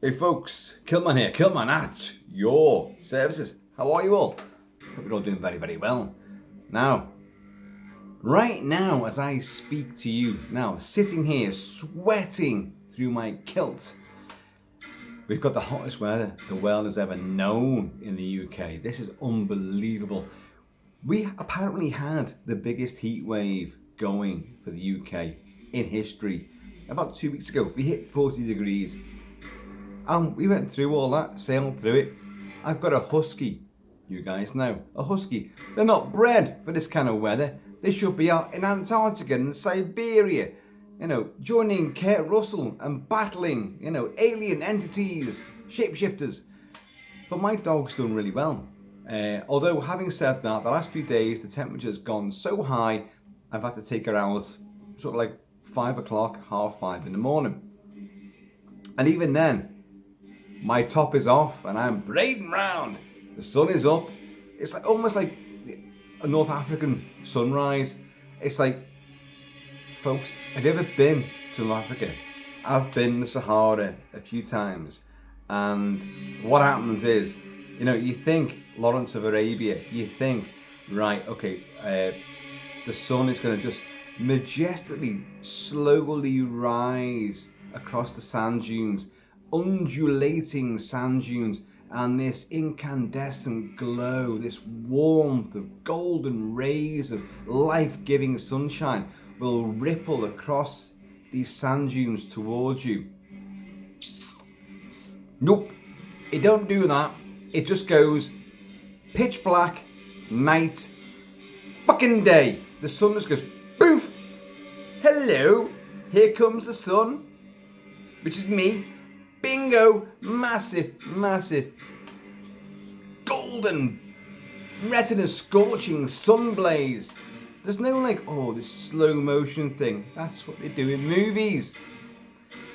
Hey folks, Kilt-Man here, Kilt-Man at your services. How are you all? Hope you're all doing very, very well. Now, right now as I speak to you, now sitting here sweating through my kilt, we've got the hottest weather the world has ever known in the UK. This is unbelievable. We apparently had the biggest heat wave going for the UK in history. About 2 weeks ago, we hit 40 degrees. And we went through all that, sailed through it. I've got a husky, you guys know, a husky. They're not bred for this kind of weather. They should be out in Antarctica and Siberia, joining Kurt Russell and battling, alien entities, shapeshifters. But my dog's done really well. Although having said that, the last few days the temperature's gone so high, I've had to take her out sort of like 5 o'clock, 5:30 in the morning. And even then, my top is off and I'm parading round. The sun is up. It's like almost like a North African sunrise. It's like, folks, have you ever been to North Africa? I've been to Sahara a few times. And what happens is, you think Lawrence of Arabia, you think, right, okay, the sun is going to just majestically, slowly rise across the sand dunes, undulating sand dunes, and this incandescent glow, this warmth of golden rays of life-giving sunshine will ripple across these sand dunes towards you. Nope, it don't do that. It just goes pitch black, night, fucking day. The sun just goes poof. Hello, here comes the sun, which is me. Bingo! Massive, massive, golden, retina scorching sun blaze. There's no this slow motion thing. That's what they do in movies.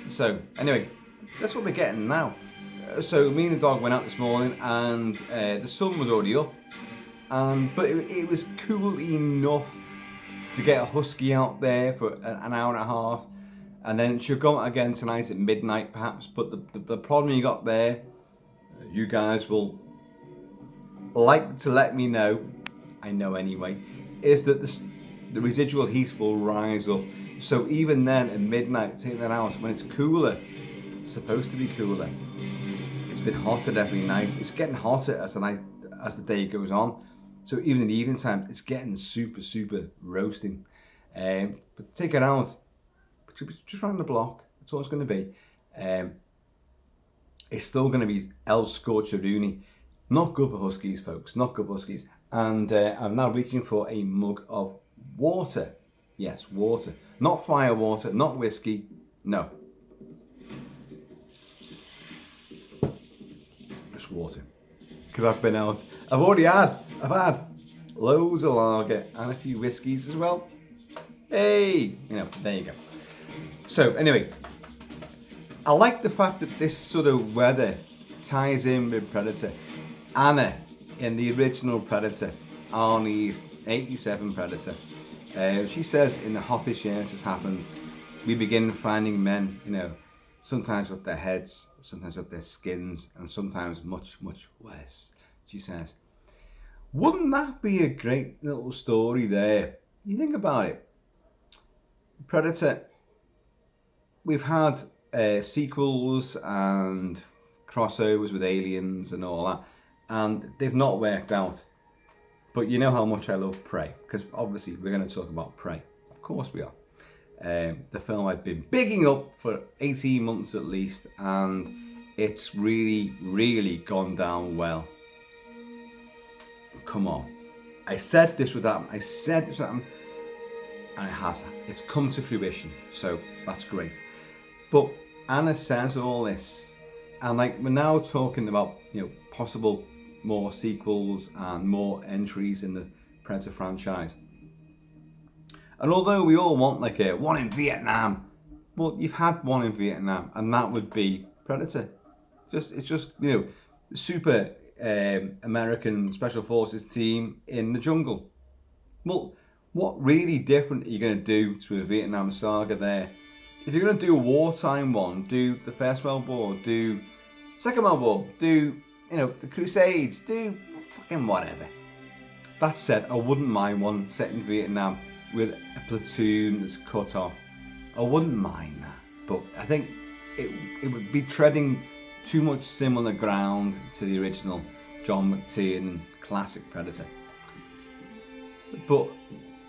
So, anyway, that's what we're getting now. So, me and the dog went out this morning and the sun was already up. But it was cool enough to get a husky out there for an hour and a half. And then she'll go out again tonight at midnight perhaps. But the problem you got there, you guys will like to let me know, I know anyway, is that the residual heat will rise up. So even then at midnight, take that out, when it's cooler, it's supposed to be cooler. It's been hotter every night. It's getting hotter as the day goes on. So even in the evening time, it's getting super, super roasting. But take it out, just round the block, that's all it's going to be. It's still going to be El Scorcheroonie. Not good for huskies, folks, not good for huskies. And I'm now reaching for a mug of water. Yes, water. Not fire water, not whiskey, no. Just water. Because I've been out, I've had loads of lager and a few whiskies as well. Hey, there you go. So anyway, I like the fact that this sort of weather ties in with Predator. Anna in the original Predator, Arnie's 87 Predator. She says in the hottest years this happens, we begin finding men, sometimes with their heads, sometimes with their skins, and sometimes much, much worse, she says. Wouldn't that be a great little story there? You think about it. Predator, we've had sequels and crossovers with aliens and all that, and they've not worked out. But you know how much I love Prey, because obviously we're going to talk about Prey. Of course we are. The film I've been bigging up for 18 months at least, and it's really, really gone down well. Come on. I said this would happen. And it has. It's come to fruition. So that's great. But Anna says all this. And we're now talking about, possible more sequels and more entries in the Predator franchise. And although we all want a one in Vietnam, well, you've had one in Vietnam, and that would be Predator. It's just super American Special Forces team in the jungle. Well, what really different are you going to do to a Vietnam saga there? if you're going to do a wartime one, do the First World War, do Second World War, do, the Crusades, do fucking whatever. That said, I wouldn't mind one set in Vietnam with a platoon that's cut off. I wouldn't mind that, but I think it would be treading too much similar ground to the original John McTiernan classic Predator. But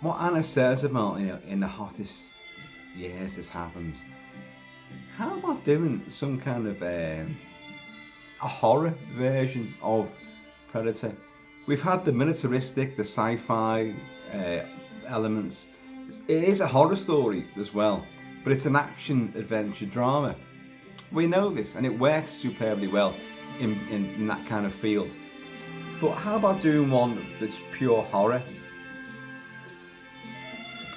what Anna says about, in the hottest years this happens, how about doing some kind of a horror version of Predator? We've had the militaristic, the sci-fi elements. It is a horror story as well, but it's an action adventure drama. We know this, and it works superbly well in that kind of field. But how about doing one that's pure horror?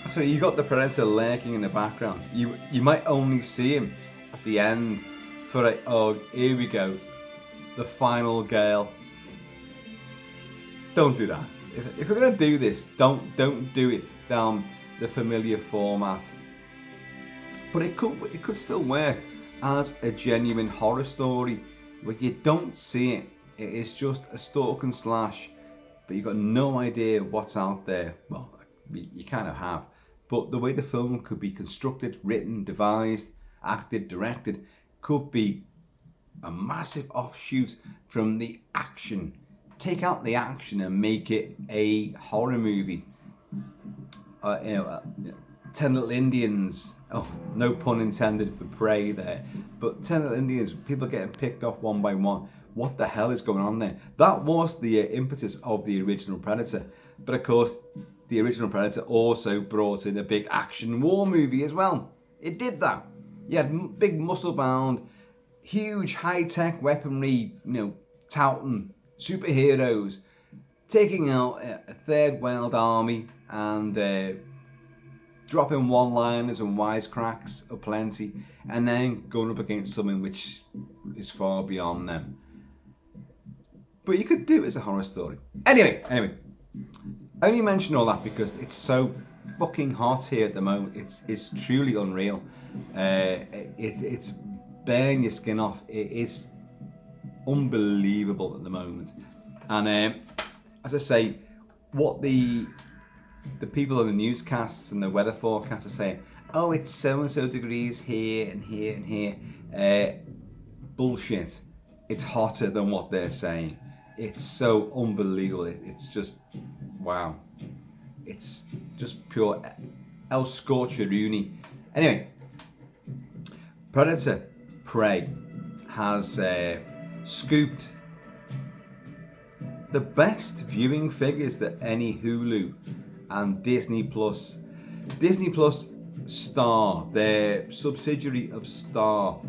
So you got the Predator lurking in the background. You might only see him at the end for here we go, the final gale. Don't do that. If we're gonna do this, don't do it down the familiar format. But it could still work as a genuine horror story where you don't see it. It is just a stalk and slash, but you've got no idea what's out there. Well, you kind of have. But the way the film could be constructed, written, devised, acted, directed, could be a massive offshoot from the action. Take out the action and make it a horror movie. 10 Little Indians. Oh, no pun intended for prey there. But 10 Little Indians, people getting picked off one by one. What the hell is going on there? That was the impetus of the original Predator. But of course, the original Predator also brought in a big action war movie as well. It did that. You had big muscle-bound, huge high-tech weaponry, touting superheroes, taking out a third world army and dropping one-liners and wisecracks aplenty, and then going up against something which is far beyond them. But you could do it as a horror story. Anyway. I only mention all that because it's so fucking hot here at the moment. It's truly unreal. It's burning your skin off. It is unbelievable at the moment. And as I say, what the people in the newscasts and the weather forecasts are saying, oh, it's so and so degrees here and here and here. Bullshit. It's hotter than what they're saying. It's so unbelievable. It's just, wow. It's just pure El Scorcheruni. Anyway, Predator Prey has scooped the best viewing figures that any Hulu and Disney Plus Star, their subsidiary of Star,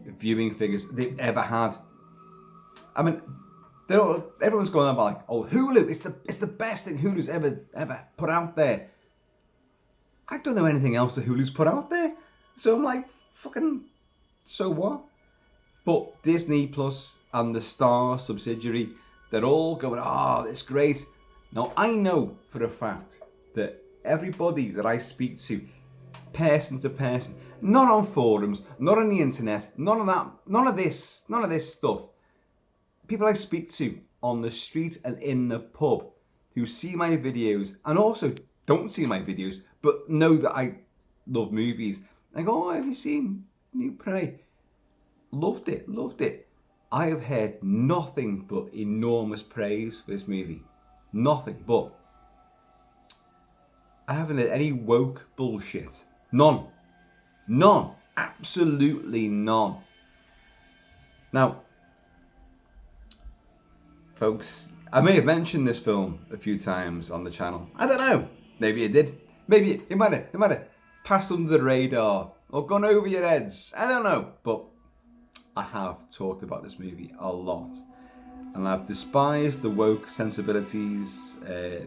viewing figures they've ever had. I mean, everyone's going on about like, oh, Hulu, it's the best thing Hulu's ever put out there. I don't know anything else that Hulu's put out there, so I'm like, fucking, so what? But Disney Plus and the Star subsidiary, they're all going, oh, it's great. Now, I know for a fact that everybody that I speak to, person to person, not on forums, not on the internet, none of that, none of this stuff. People I speak to on the street and in the pub who see my videos and also don't see my videos but know that I love movies. I go, oh, have you seen New Prey? Loved it. I have heard nothing but enormous praise for this movie. Nothing but. I haven't heard any woke bullshit. None. Absolutely none. Now, folks, I may have mentioned this film a few times on the channel. I don't know. Maybe it did. Maybe it might have passed under the radar or gone over your heads. I don't know. But I have talked about this movie a lot. And I've despised the woke sensibilities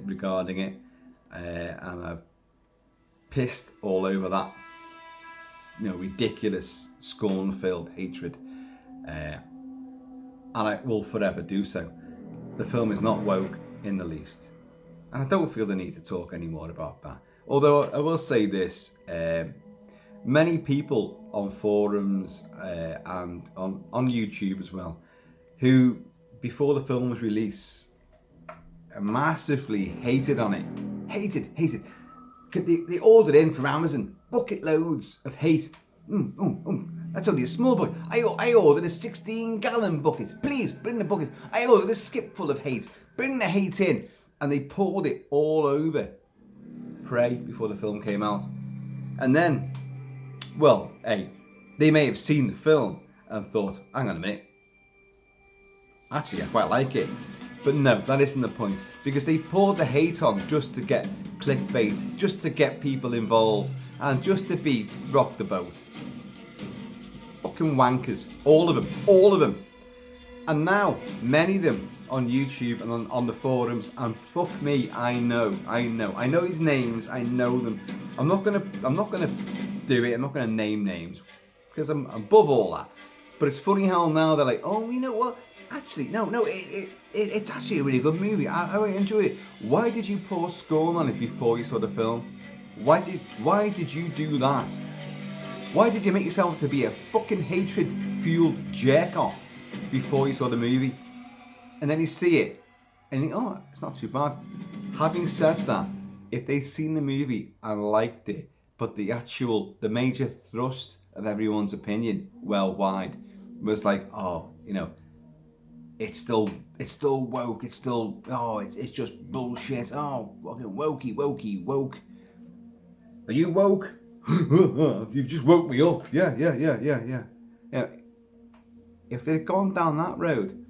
regarding it. And I've pissed all over that, ridiculous, scorn-filled hatred. And I will forever do so. The film is not woke in the least. And I don't feel the need to talk any more about that. Although I will say this, many people on forums and on YouTube as well, who before the film was released, massively hated on it. Hated. They ordered in from Amazon bucket loads of hate. That's only a small bucket. I ordered a 16-gallon bucket. Please bring the bucket. I ordered a skip full of hate. Bring the hate in. And they poured it all over Prey before the film came out. And then, well, hey, they may have seen the film and thought, hang on a minute, actually I quite like it. But no, that isn't the point, because they poured the hate on just to get clickbait, just to get people involved, and just to be rock the boat. Fucking wankers, all of them. And now, many of them on YouTube and on the forums, and fuck me, I know these names, I know them. I'm not gonna do it. I'm not gonna name names because I'm above all that. But it's funny how now they're like, oh, you know what? Actually, no, it's actually a really good movie. I really enjoyed it. Why did you pour scorn on it before you saw the film? Why did you do that? Why did you make yourself to be a fucking hatred-fueled jerk-off before you saw the movie? And then you see it, and you think, oh, it's not too bad. Having said that, if they'd seen the movie and liked it, but the major thrust of everyone's opinion worldwide was like, oh, you know, it's still woke, it's just bullshit, oh, fucking wokey, woke. Are you woke? You've just woke me up. Yeah. If they'd gone down that road,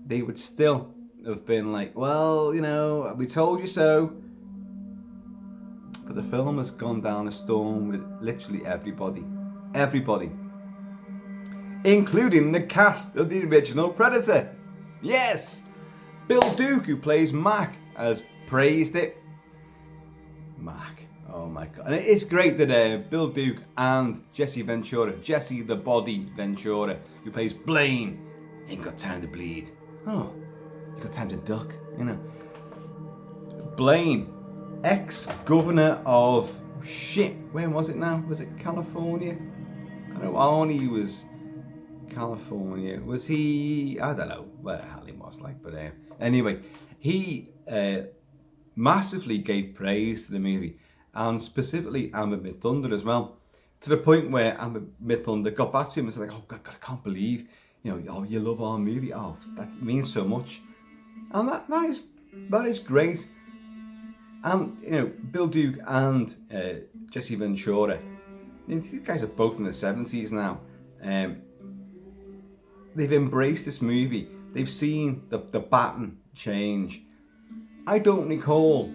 they would still have been like, well, you know, we told you so. But the film has gone down a storm with literally everybody, including the cast of the original Predator. Yes, Bill Duke, who plays Mac, has praised it. Mac, oh my god. And it's great that Bill Duke and Jesse the Body Ventura, who plays Blaine, ain't got time to bleed. Oh, you got time to duck, you know. Blaine, ex-governor of shit, where was it now? Was it California? I know Arnie was California. Was he? I don't know where the hell he was like, but anyway, he massively gave praise to the movie, and specifically Amber Midthunder as well, to the point where Amber Midthunder got back to him and said, like, oh God, I can't believe, you know, oh, you love our movie. Oh, that means so much, and that is great. And you know, Bill Duke and Jesse Ventura, these guys are both in their 70s now. They've embraced this movie. They've seen the pattern change. I don't recall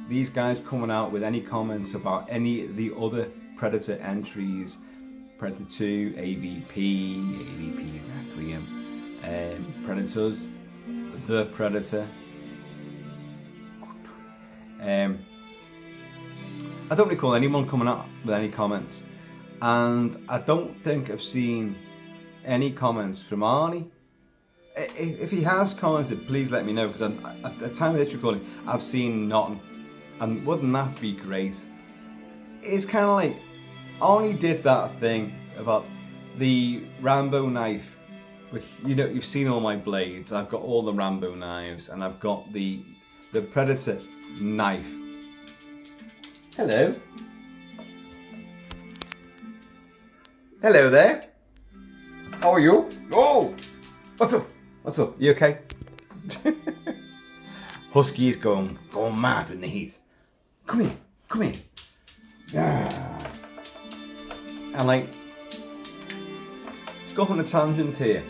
these guys coming out with any comments about any of the other Predator entries. Predator 2, AVP Requiem, Predators, The Predator. I don't recall anyone coming up with any comments, and I don't think I've seen any comments from Arnie. If he has commented, please let me know, because at the time of this recording, I've seen nothing, and wouldn't that be great? It's kind of like Arnie did that thing about the Rambo knife, which, you know, you've seen all my blades. I've got all the Rambo knives, and I've got the Predator knife. Hello. Hello there. How are you? Oh, what's up? You okay? Husky's going mad in the heat. Come here. Yeah. And like, let's go off on a tangent here.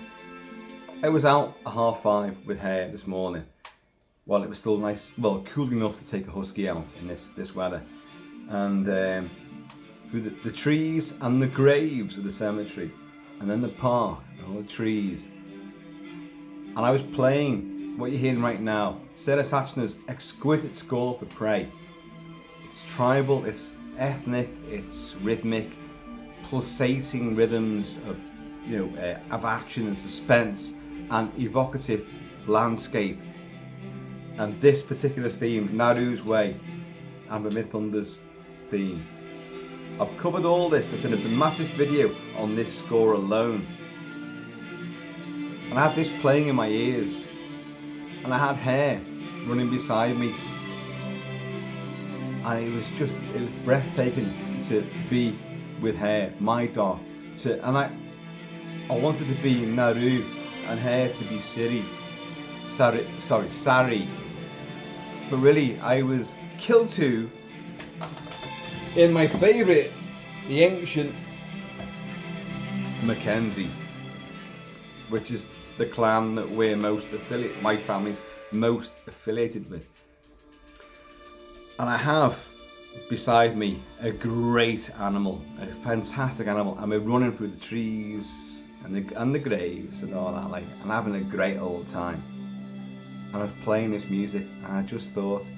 I was out at 5:30 with her this morning, while it was still nice, well, cool enough to take a husky out in this weather, and through the trees and the graves of the cemetery, and then the park and all the trees. And I was playing what you're hearing right now, Sarah Sachner's exquisite score for Prey. It's tribal, it's ethnic, it's rhythmic, pulsating rhythms of, you know, of action and suspense and evocative landscape. And this particular theme, Naru's Way, Amber Midthunder's theme, I've covered all this. I did a massive video on this score alone. And I had this playing in my ears. And I had hair running beside me. And it was breathtaking to be with hair, my dog. And I wanted to be Naru and hair to be Sari. But really, I was Kilt-Man in my favourite, the ancient Mackenzie, which is the clan that my family's most affiliated with. And I have beside me a great animal, a fantastic animal, and we're running through the trees and the graves and all that, and having a great old time. And I was playing this music, and I just thought,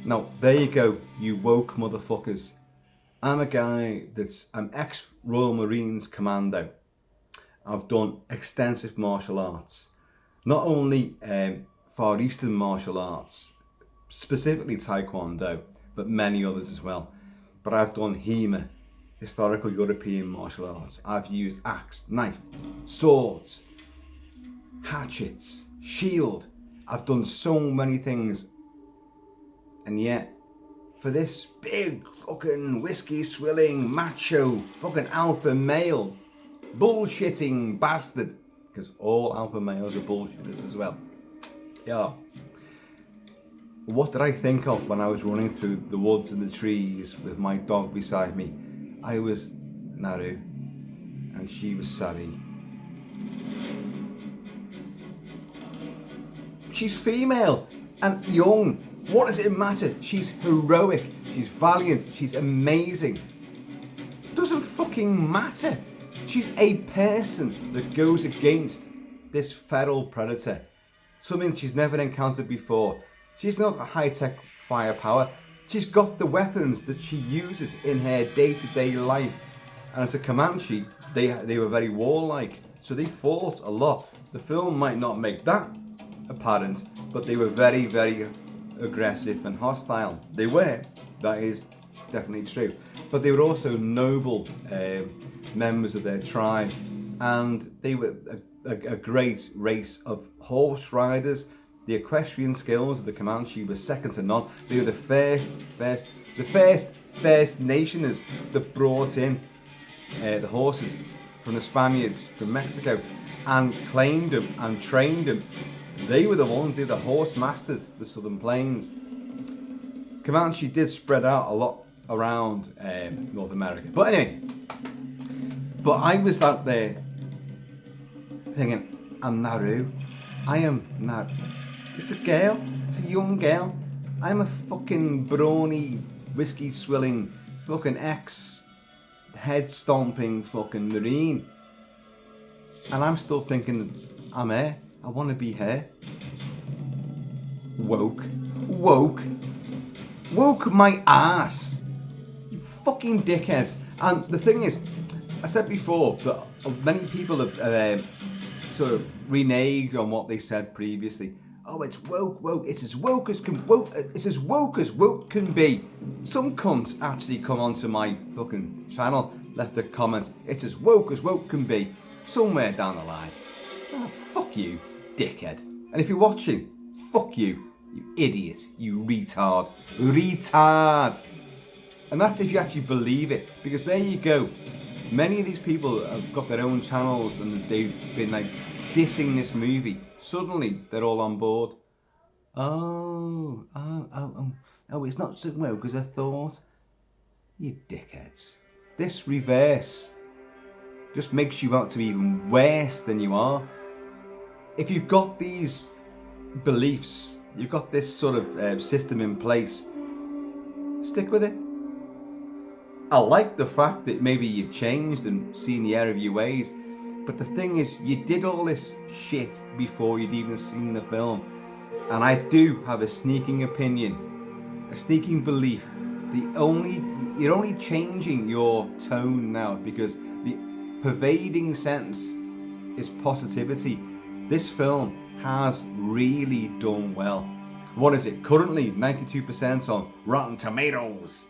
now there you go, you woke motherfuckers. I'm a guy I'm ex-Royal Marines commando. I've done extensive martial arts, not only Far Eastern martial arts, specifically Taekwondo, but many others as well. But I've done HEMA, historical European martial arts. I've used axe, knife, swords, hatchets, shield. I've done so many things. And yet, for this big fucking whiskey swilling, macho, fucking alpha male, bullshitting bastard, because all alpha males are bullshitters as well. Yeah. What did I think of when I was running through the woods and the trees with my dog beside me? I was Naru and she was Sari. She's female and young. What does it matter? She's heroic, she's valiant, she's amazing. Doesn't fucking matter. She's a person that goes against this feral predator. Something she's never encountered before. She's not a high-tech firepower. She's got the weapons that she uses in her day-to-day life. And as a Comanche, they were very warlike, so they fought a lot. The film might not make that apparent, but they were very, very aggressive and hostile. They were. That is definitely true. But they were also noble members of their tribe, and they were a great race of horse riders. The equestrian skills of the Comanche were second to none. They were the first nationers that brought in the horses from the Spaniards from Mexico and claimed them and trained them. They were the were the horse masters, the Southern Plains. Comanche did spread out a lot around North America. But anyway, I was out there thinking, I'm Naru. I am Naru. It's a girl. It's a young girl. I'm a fucking brawny, whiskey swilling, fucking head stomping fucking Marine. And I'm still thinking, I'm her. I want to be her. Woke my ass. You fucking dickheads. And the thing is, I said before that many people have sort of reneged on what they said previously. Oh, it's woke. It's as woke as woke can be. Some cunt actually come onto my fucking channel, left a comment. It's as woke can be. Somewhere down the line. Oh, fuck you, dickhead. And if you're watching, fuck you, you idiot, you retard. And that's if you actually believe it, because there you go. Many of these people have got their own channels and they've been like dissing this movie. Suddenly they're all on board. Oh, it's not so well because I thought. You dickheads. This reverse just makes you out to be even worse than you are. If you've got these beliefs, you've got this sort of system in place, stick with it. I like the fact that maybe you've changed and seen the error of your ways, but the thing is, you did all this shit before you'd even seen the film. And I do have a sneaking opinion, a sneaking belief. You're only changing your tone now because the pervading sense is positivity. This film has really done well. What is it? Currently 92% on Rotten Tomatoes.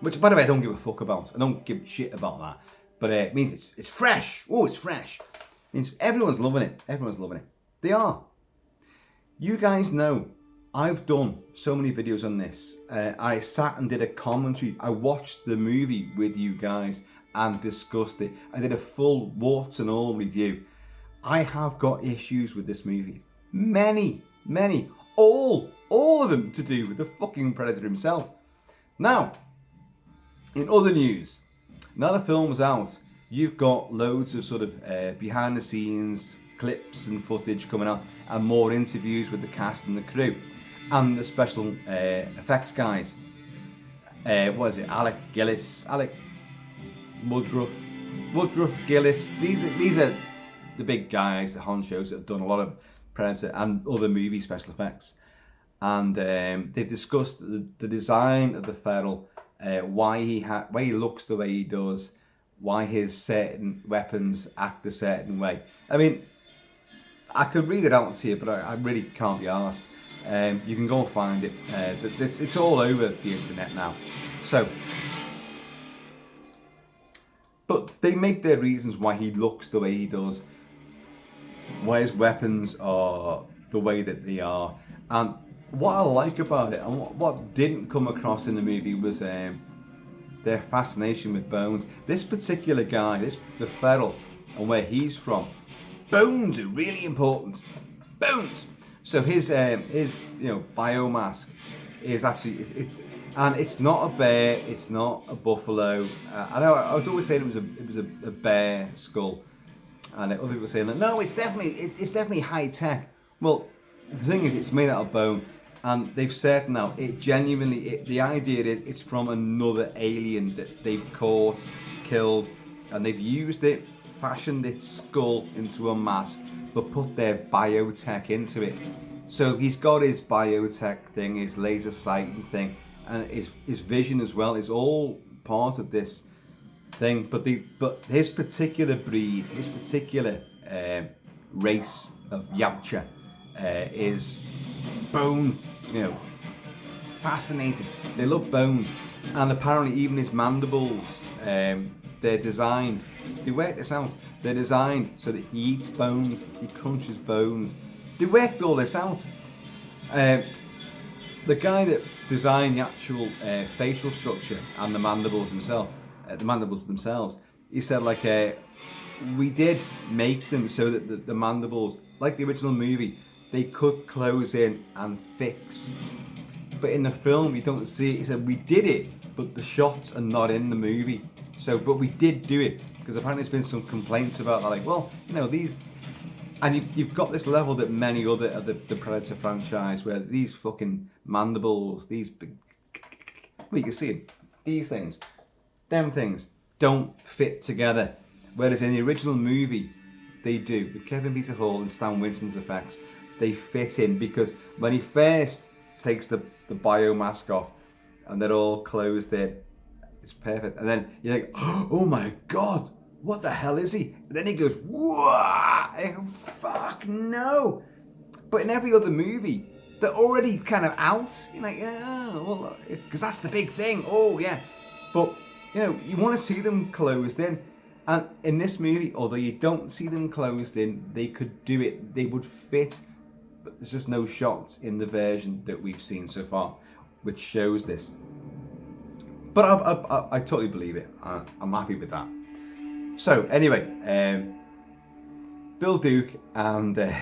which, by the way, I don't give a fuck about. I don't give a shit about that. But it means it's fresh. Oh, it's fresh. It means everyone's loving it. Everyone's loving it. They are. You guys know I've done so many videos on this. I sat and did a commentary. I watched the movie with you guys and discussed it. I did a full warts and all review. I have got issues with this movie. Many. All of them to do with the fucking Predator himself. Now, in other news, now the film's out, you've got loads of sort of behind the scenes clips and footage coming out and more interviews with the cast and the crew and the special effects guys. What is it? Alec Woodruff, Gillis. These are the big guys, the honchos that have done a lot of Predator and other movie special effects. And they've discussed the design of the feral, why he looks the way he does, why his certain weapons act a certain way. I mean, I could read it out to you, but I really can't be arsed. You can go and find it. It's all over the internet now. So, but they make their reasons why he looks the way he does, why his weapons are the way that they are. And what I like about it, and what didn't come across in the movie, was their fascination with bones. This particular guy, the feral, and where he's from, bones are really important. Bones. So his biomass is actually it's not a bear, it's not a buffalo. I know I was always saying it was a bear skull, and other people were saying that no, it's definitely high tech. Well, the thing is, it's made out of bone, and they've said now it genuinely. The idea is it's from another alien that they've caught, killed, and they've used it, fashioned its skull into a mask, but put their biotech into it. So he's got his biotech thing, his laser sighting thing, and his vision as well is all part of this thing. But his particular breed, his particular race of Yautja is bone, fascinated. They love bones, and apparently even his mandibles, they're designed. They work this out. They're designed so that he eats bones, he crunches bones. They worked all this out. The guy that designed the actual facial structure and the mandibles themselves, he said we did make them so that the mandibles, like the original movie, they could close in and fix. But in the film, you don't see it. He said we did it, but the shots are not in the movie. So, but we did do it because apparently there's been some complaints about that. These. And you've got this level that many other of the Predator franchise, where these fucking mandibles, these big, well, you can see them, these things, them things, don't fit together. Whereas in the original movie, they do. With Kevin Peter Hall and Stan Winston's effects, they fit in, because when he first takes the biomask off and they're all closed in, it's perfect. And then you're like, oh my God, what the hell is he? And then he goes, whoa! Fuck no! But in every other movie, they're already kind of out. You're like, well, because that's the big thing. Oh yeah, but you want to see them closed in. And in this movie, although you don't see them closed in, they could do it. They would fit. But there's just no shots in the version that we've seen so far, which shows this. But I totally believe it. I'm happy with that. So anyway, Bill Duke and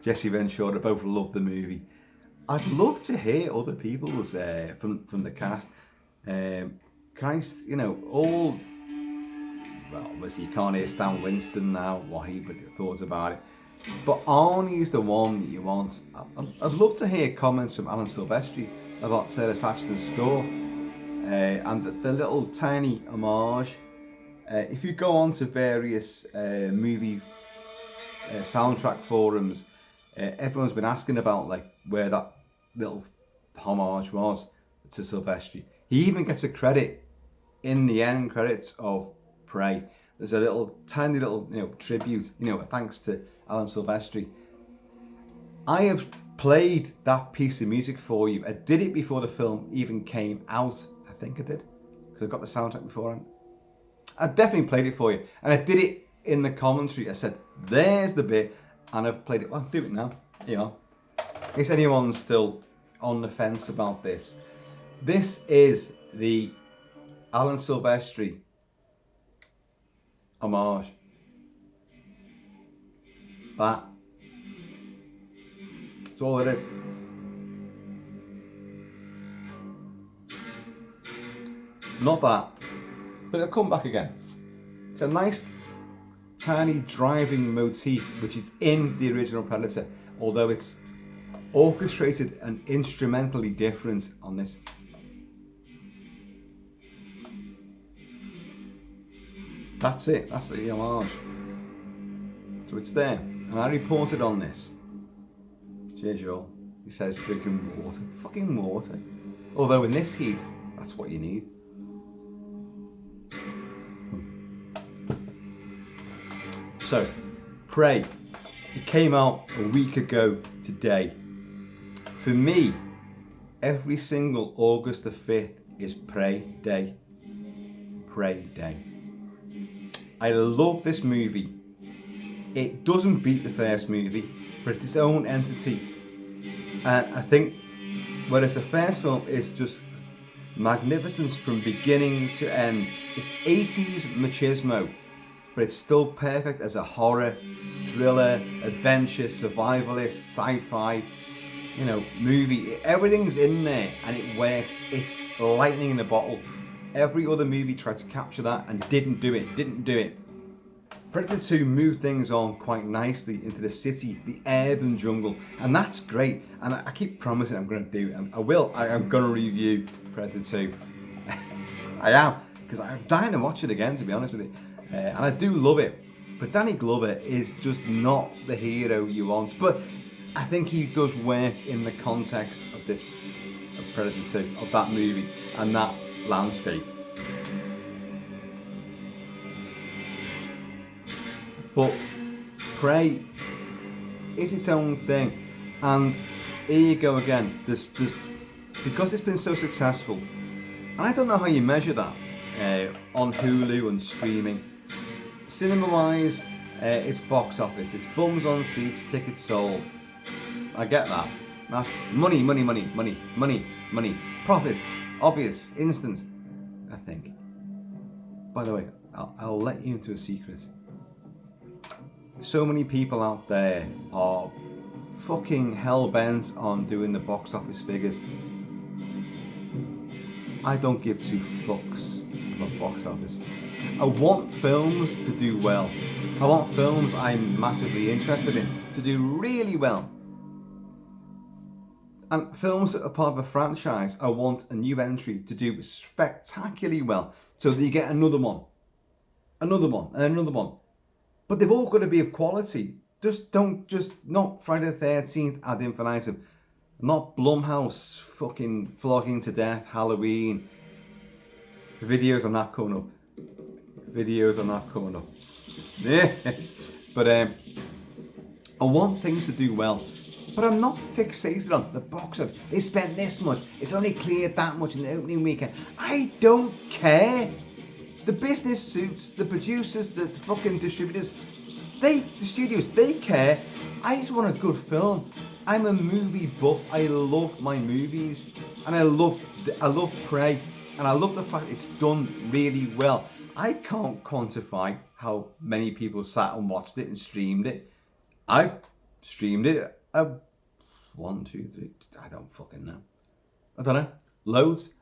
Jesse Ventura both love the movie. I'd love to hear other people's from the cast. Christ, all. Well, obviously you can't hear Stan Winston now, what he thought about it. But Arnie's the one that you want. I'd love to hear comments from Alan Silvestri about Sarah Sachson's score and the little tiny homage. If you go on to various movie soundtrack forums, everyone's been asking about where that little homage was to Silvestri. He even gets a credit in the end credits of Prey. There's a tiny little tribute, thanks to Alan Silvestri. I have played that piece of music for you. I did it before the film even came out. I think I did. because I've got the soundtrack beforehand. I definitely played it for you. And I did it in the commentary. I said, there's the bit. And I've played it. Well, I'll do it now. You know, in case anyone's still on the fence about this. This is the Alan Silvestri homage. That's all it is. Not that, but it'll come back again. It's a nice, tiny driving motif which is in the original Predator, although it's orchestrated and instrumentally different on this. That's it, that's the homage. So it's there, and I reported on this. Cheers, y'all. He says drinking water. Fucking water. Although in this heat, that's what you need. So, Prey. It came out a week ago today. For me, every single August the 5th is Prey Day. Prey Day. I love this movie. It doesn't beat the first movie, but it's its own entity. And I think, whereas the first film is just magnificence from beginning to end, it's 80s machismo, but it's still perfect as a horror, thriller, adventure, survivalist, sci-fi, you know, movie. Everything's in there and it works. It's lightning in a bottle. Every other movie tried to capture that and didn't do it. Predator 2 moved things on quite nicely into the city, the urban jungle, and that's great. And I keep promising I'm going to do it. I will. I am going to review Predator 2. I am, because I'm dying to watch it again, to be honest with you. And I do love it. But Danny Glover is just not the hero you want. But I think he does work in the context of this, of Predator 2, of that movie and that landscape. But Prey is its own thing, and here you go again. There's because it's been so successful, and I don't know how you measure that on Hulu and streaming. Cinema-wise, it's box office, it's bums on seats, tickets sold. I get that. That's money. Profits, obvious, instant. I think. By the way, I'll let you into a secret. So many people out there are fucking hell-bent on doing the box office figures. I don't give two fucks about box office. I want films to do well. I want films I'm massively interested in to do really well. And films that are part of a franchise, I want a new entry to do spectacularly well, so that you get another one, and another one. But they've all got to be of quality. Not Friday the 13th ad infinitum. Not Blumhouse fucking flogging to death Halloween. Videos are not coming up. Yeah. But I want things to do well. But I'm not fixated on the box office. They spent this much. It's only cleared that much in the opening weekend. I don't care. The business suits, the producers, the fucking distributors, the studios, they care. I just want a good film. I'm a movie buff. I love my movies, and I love Prey, and I love the fact it's done really well. I can't quantify how many people sat and watched it and streamed it. I've streamed it. 1, 2, 3. I don't fucking know. I don't know. Loads.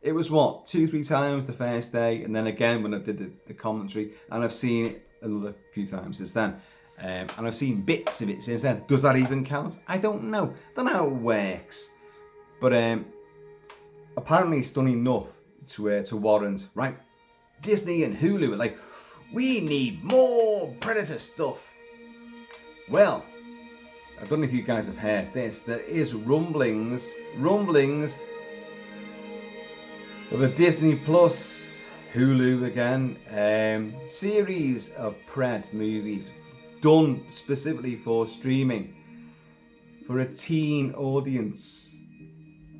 It was 2-3 times the first day, and then again when I did the commentary, and I've seen it another few times since then, and I've seen bits of it since then. Does that even count? I don't know. I don't know how it works, but apparently it's done enough to warrant, right? Disney and Hulu are like, we need more Predator stuff. Well, I don't know if you guys have heard this. There is rumblings of a Disney Plus, Hulu again, series of Pred movies done specifically for streaming, for a teen audience,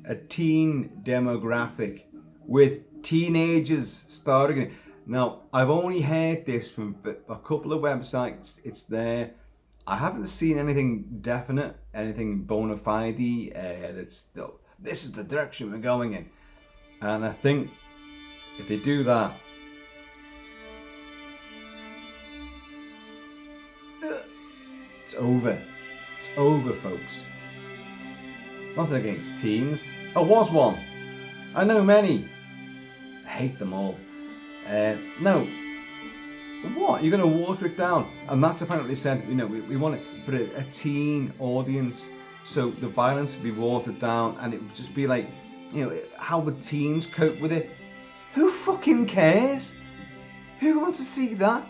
a teen demographic, with teenagers starting it. Now, I've only heard this from a couple of websites. It's there. I haven't seen anything definite, anything bona fide that's, this is the direction we're going in. And I think if they do that, it's over. It's over, folks. Nothing against teens. I was one. I know many. I hate them all. No. What? You're going to water it down? And that's apparently said, you know, we want it for a teen audience. So the violence would be watered down and it would just be like, you know, how would teens cope with it? Who fucking cares? Who wants to see that?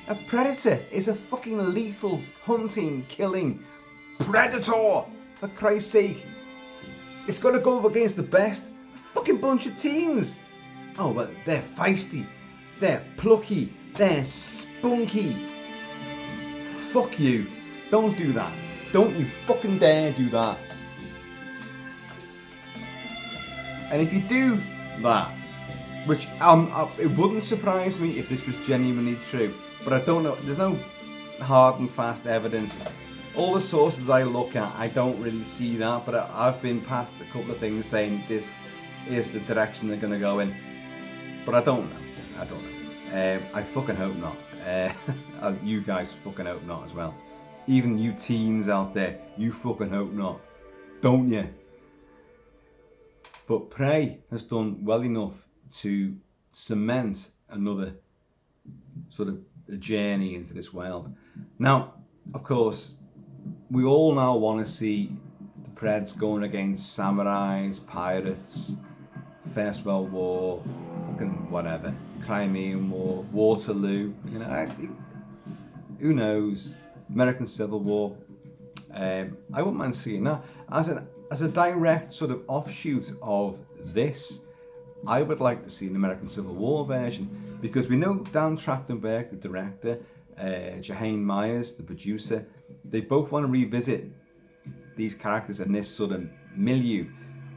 A predator is a fucking lethal, hunting, killing predator, for Christ's sake. It's got to go up against the best. A fucking bunch of teens. Oh, but they're feisty. They're plucky. They're spunky. Fuck you. Don't do that. Don't you fucking dare do that. And if you do that, which it wouldn't surprise me if this was genuinely true, but I don't know, there's no hard and fast evidence. All the sources I look at, I don't really see that, but I've been past a couple of things saying this is the direction they're going to go in. But I don't know. I fucking hope not. You guys fucking hope not as well. Even you teens out there, you fucking hope not. Don't you? But Prey has done well enough to cement another sort of a journey into this world. Now, of course, we all now want to see the Preds going against samurais, pirates, First World War, fucking whatever, Crimean War, Waterloo, you know, who knows, American Civil War. I wouldn't mind seeing that. As a direct sort of offshoot of this, I would like to see an American Civil War version, because we know Dan Trachtenberg, the director, Jahane Myers, the producer, they both want to revisit these characters in this sort of milieu.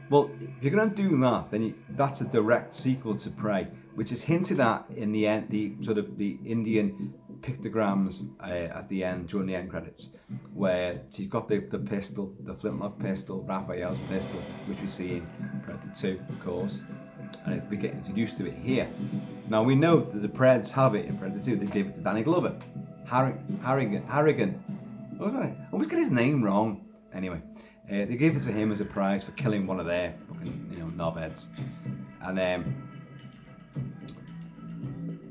Well, if you're going to do that, then that's a direct sequel to Prey, which is hinted at in the end, the sort of the Indian pictograms at the end, during the end credits, where you've got the pistol, the flintlock pistol, Raphael's pistol, which we see in Predator 2, of course, and we get introduced to it here. Now, we know that the Preds have it in Predator 2, they gave it to Danny Glover. Harrigan. I always get his name wrong. Anyway. They gave it to him as a prize for killing one of their fucking, you know, knobheads. And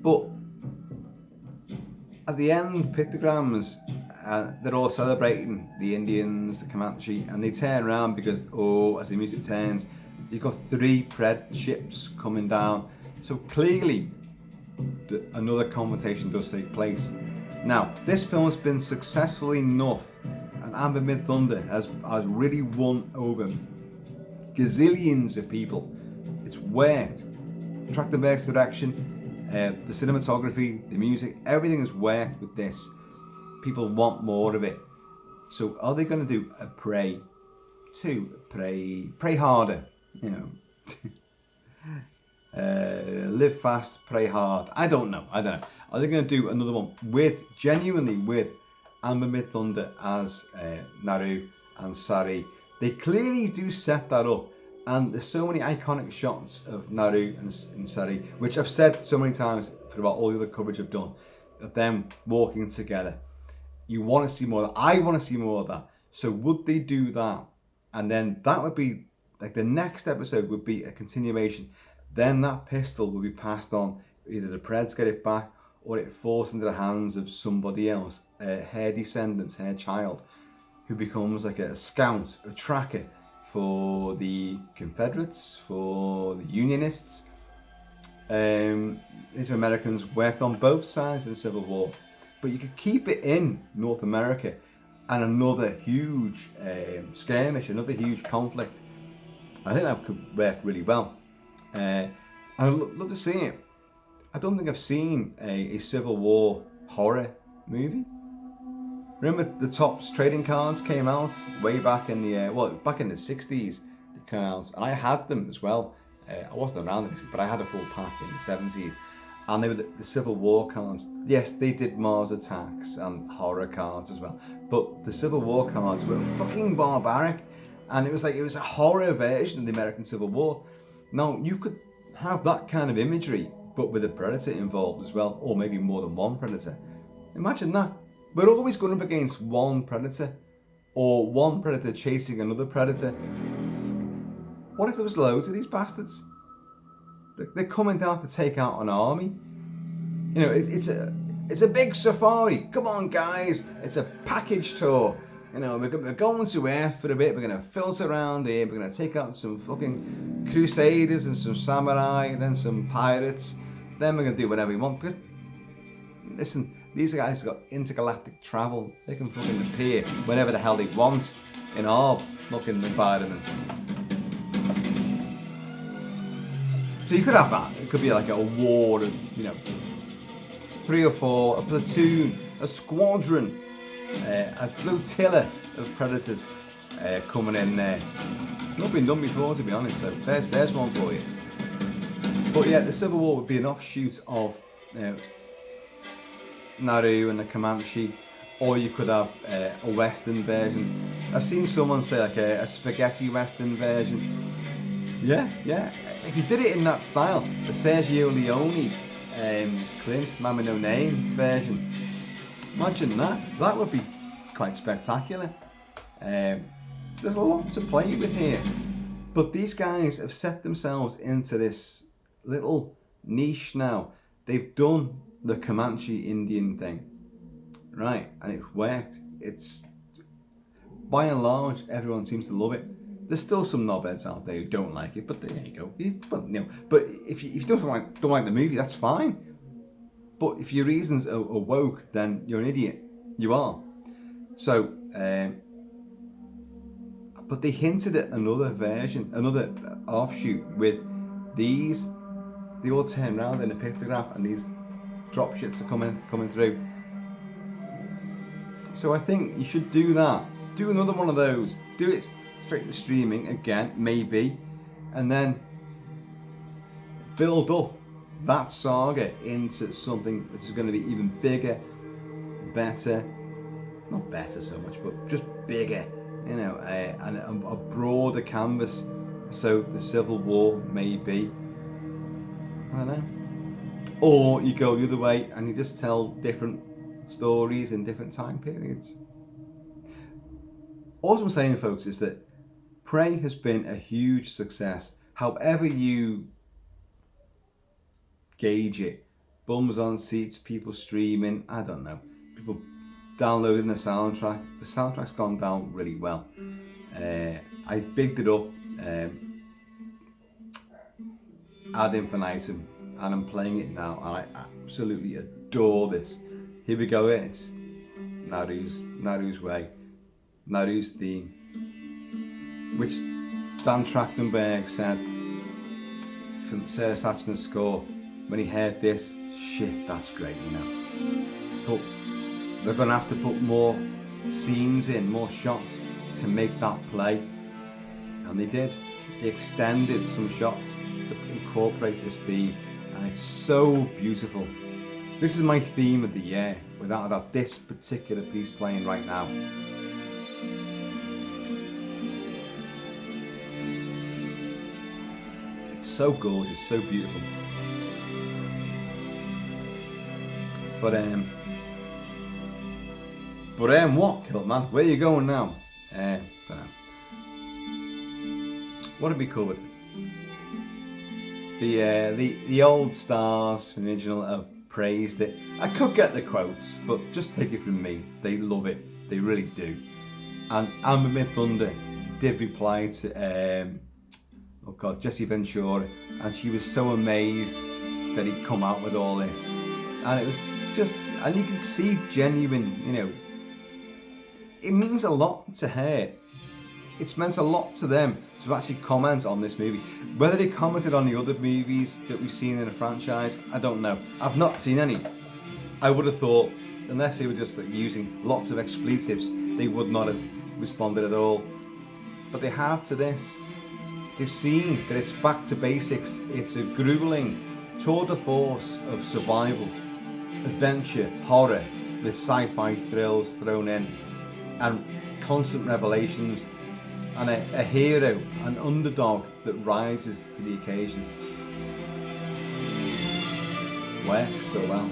but at the end, pictograms, they're all celebrating the Indians, the Comanche, and they turn around because, as the music turns, you've got 3 Pred ships coming down. So clearly, another confrontation does take place. Now, this film's been successful enough, and Amber Mid-Thunder has really won over gazillions of people. It's worked. Trachtenberg's direction, the cinematography, the music, everything has worked with this. People want more of it. So are they going to do a Prey 2? Pray harder, you know. Live fast, pray hard. I don't know. Are they going to do another one genuinely with Amber Mid-Thunder as Naru and Sari? They clearly do set that up, and there's so many iconic shots of Naru and Sari, which I've said so many times for about all the other coverage I've done, of them walking together. You want to see more of that. I want to see more of that. So would they do that? And then that would be, like, the next episode would be a continuation. Then that pistol will be passed on. Either the Preds get it back, or it falls into the hands of somebody else, her descendants, her child, who becomes like a scout, a tracker for the Confederates, for the Unionists. These Americans worked on both sides in the Civil War, but you could keep it in North America, and another huge skirmish, another huge conflict. I think that could work really well. And I'd love to see it. I don't think I've seen a Civil War horror movie. Remember the Topps trading cards came out way back in the back in the 60s. They came out, and I had them as well. I wasn't around this, but I had a full pack in the 70s. And they were the Civil War cards. Yes, they did Mars Attacks and horror cards as well. But the Civil War cards were fucking barbaric. And it was a horror version of the American Civil War. Now, you could have that kind of imagery, but with a predator involved as well, or maybe more than one predator. Imagine that. We're always going up against one predator, or one predator chasing another predator. What if there was loads of these bastards? They're coming down to take out an army. You know, it's a big safari. Come on, guys. It's a package tour. You know, we're going to Earth for a bit. We're going to filter around here. We're going to take out some fucking crusaders and some samurai, and then some pirates. Then we're going to do whatever we want. Because, listen, these guys have got intergalactic travel. They can fucking appear whenever the hell they want in our fucking environment. So you could have that. It could be like a war of, 3 or 4, a platoon, a squadron, a flotilla of predators coming in there. Not been done before, to be honest. So there's one for you. But yeah, the Civil War would be an offshoot of Nauru and the Comanche, or you could have a Western version. I've seen someone say like a spaghetti Western version. Yeah. If you did it in that style, the Sergio Leone, Clint, Man with No Name version, imagine that. That would be quite spectacular. There's a lot to play with here. But these guys have set themselves into this little niche now. They've done the Comanche Indian thing, right? And it's worked. It's, by and large, everyone seems to love it. There's still some knobheads out there who don't like it, but there you go. But if you don't like the movie, that's fine. But if your reasons are woke, then you're an idiot. You are. So, but they hinted at another version, another offshoot with these. They all turn around in a pictograph, and these dropships are coming through. So I think you should do that. Do another one of those. Do it straight to streaming again, maybe, and then build up that saga into something that is going to be even bigger, better, not better so much, but just bigger, and a broader canvas. So the Civil War, maybe, I don't know, or you go the other way and you just tell different stories in different time periods. All I'm saying, folks, is that Prey has been a huge success. However you gauge it, bums on seats, people streaming, I don't know, people downloading the soundtrack. The soundtrack's gone down really well. I bigged it up ad infinitum, and I'm playing it now, and I absolutely adore this. Here we go. It's Naru's way, Naru's theme, which Dan Trachtenberg said from Sarah Sachsen's score when he heard this, shit, that's great, But they're going to have to put more scenes in, more shots to make that play. And they did. They extended some shots to incorporate this theme, and it's so beautiful. This is my theme of the year, without a doubt, this particular piece playing right now. It's so gorgeous, so beautiful. But what, Kilt-Man? Where are you going now? Don't know. What have we covered? The old stars from the original have praised it. I could get the quotes, but just take it from me. They love it. They really do. And Amber Myth Thunder did reply to Jesse Ventura, and she was so amazed that he'd come out with all this. And it was just, and you can see genuine, it means a lot to her. It's meant a lot to them to actually comment on this movie. Whether they commented on the other movies that we've seen in the franchise, I don't know. I've not seen any. I would have thought, unless they were just using lots of expletives, they would not have responded at all. But they have to this. They've seen that it's back to basics. It's a grueling tour de force of survival, adventure, horror, with sci-fi thrills thrown in, and constant revelations, and a hero, an underdog that rises to the occasion. Works so well.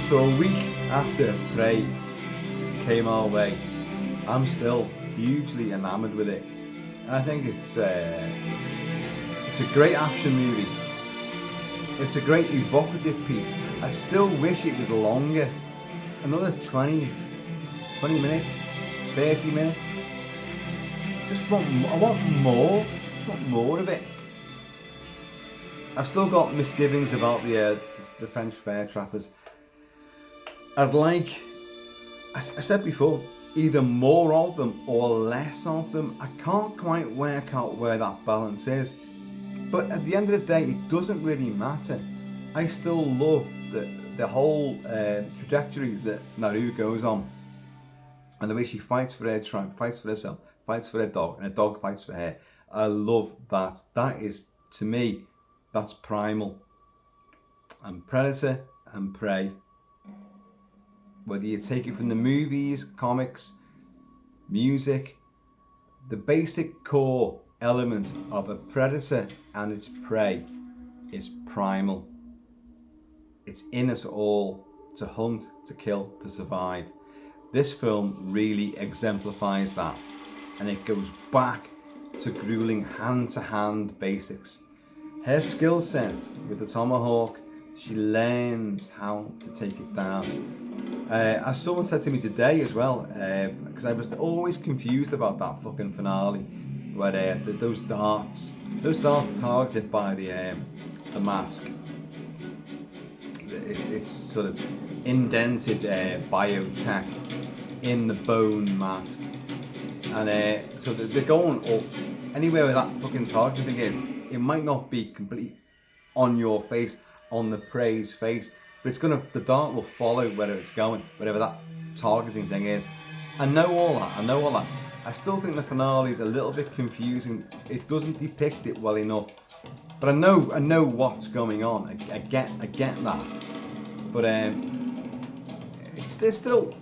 So a week after Prey came our way, I'm still hugely enamoured with it. And I think it's a great action movie. It's a great evocative piece. I still wish it was longer. Another 20 minutes, 30 minutes. I want more. Just want more of it. I've still got misgivings about the French fair trappers. I'd like, I said before, either more of them or less of them. I can't quite work out where that balance is. But at the end of the day, it doesn't really matter. I still love the whole trajectory that Naru goes on. And the way she fights for her tribe, fights for herself, fights for her dog, and her dog fights for her. I love that. That is, to me, that's primal. And Predator and Prey, whether you take it from the movies, comics, music, the basic core element of a predator and its prey is primal. It's in us all to hunt, to kill, to survive. This film really exemplifies that, and it goes back to grueling hand-to-hand basics. Her skill set with the tomahawk, she learns how to take it down. As someone said to me today as well, because I was always confused about that fucking finale, where those darts are targeted by the mask. It's sort of indented biotech in the bone mask, and so they're going up anywhere where that fucking targeting thing is. It might not be completely on your face, on the prey's face, but the dart will follow wherever it's going, whatever that targeting thing is. I know all that. I still think the finale is a little bit confusing. It doesn't depict it well enough. But I know what's going on. I get that. But there's still,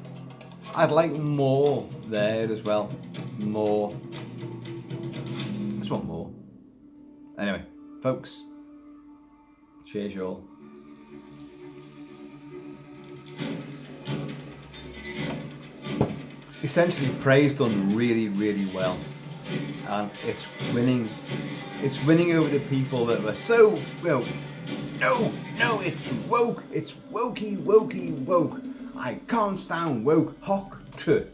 I'd like more there as well. More. I just want more. Anyway, folks. Cheers, y'all. Essentially, Prey's done really, really well, and it's winning over the people that were so, well, no, it's woke, it's wokey, woke. I can't stand woke, hawk to.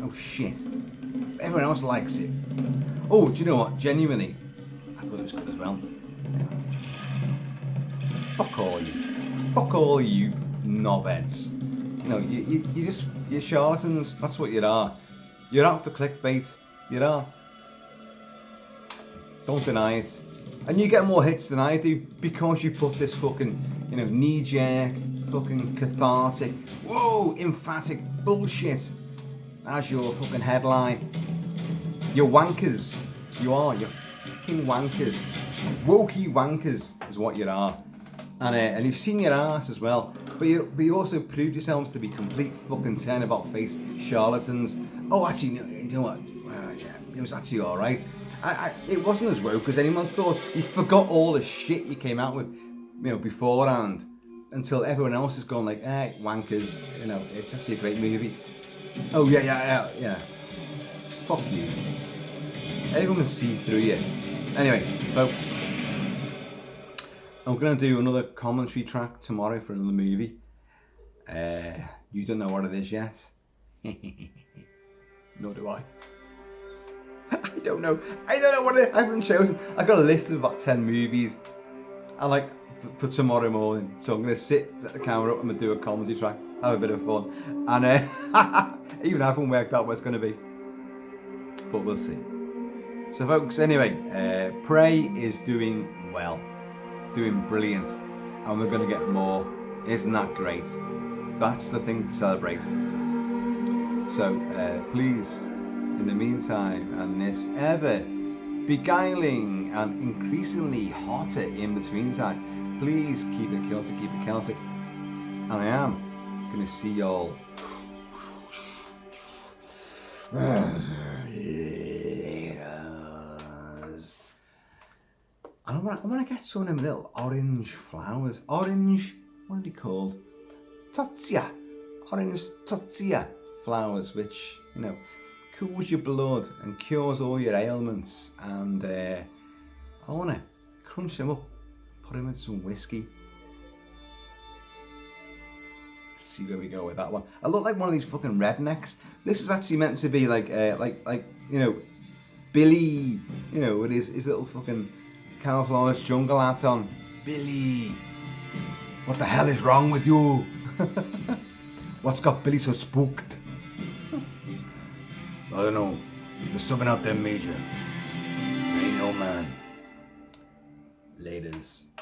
Oh shit! Everyone else likes it. Oh, do you know what? Genuinely, I thought it was good as well. Fuck all you knobheads. You know, you're charlatans. That's what you are. You're out for clickbait. You are. Don't deny it. And you get more hits than I do because you put this fucking, knee-jerk, fucking cathartic, whoa, emphatic bullshit as your fucking headline. You're wankers. You are. You're fucking wankers. Wokey wankers is what you are. And you've seen your ass as well. But you also proved yourselves to be complete fucking turn-about-face charlatans. Oh, actually, you know what? Yeah, it was actually alright. It wasn't as woke as anyone thought. You forgot all the shit you came out with, beforehand, until everyone else has gone like, wankers. It's actually a great movie. Oh yeah. Fuck you. Everyone can see through you. Anyway, folks. I'm going to do another commentary track tomorrow for another movie. You don't know what it is yet. Nor do I. I don't know what it is. I haven't chosen. I've got a list of about 10 movies. I like for tomorrow morning. So I'm going to sit, set the camera up, and do a commentary track. Have a bit of fun. And even I haven't worked out what it's going to be. But we'll see. So folks, anyway, Prey is doing well. Doing brilliant, and we're going to get more. Isn't that great? That's the thing to celebrate. So please, in the meantime, and this ever beguiling and increasingly hotter in between time, please keep it Celtic, keep it Celtic. And I am gonna see y'all and I want to get some of them little orange flowers. Orange, what are they called? Totsia. Orange totsia flowers, which, you know, cools your blood and cures all your ailments. And I want to crunch them up, put them in some whiskey. Let's see where we go with that one. I look like one of these fucking rednecks. This was actually meant to be like you know, Billy, you know, with his little fucking camouflage jungle hat on. Billy, what the hell is wrong with you? What's got Billy so spooked? I don't know. There's something out there major. Ain't no man. Laters.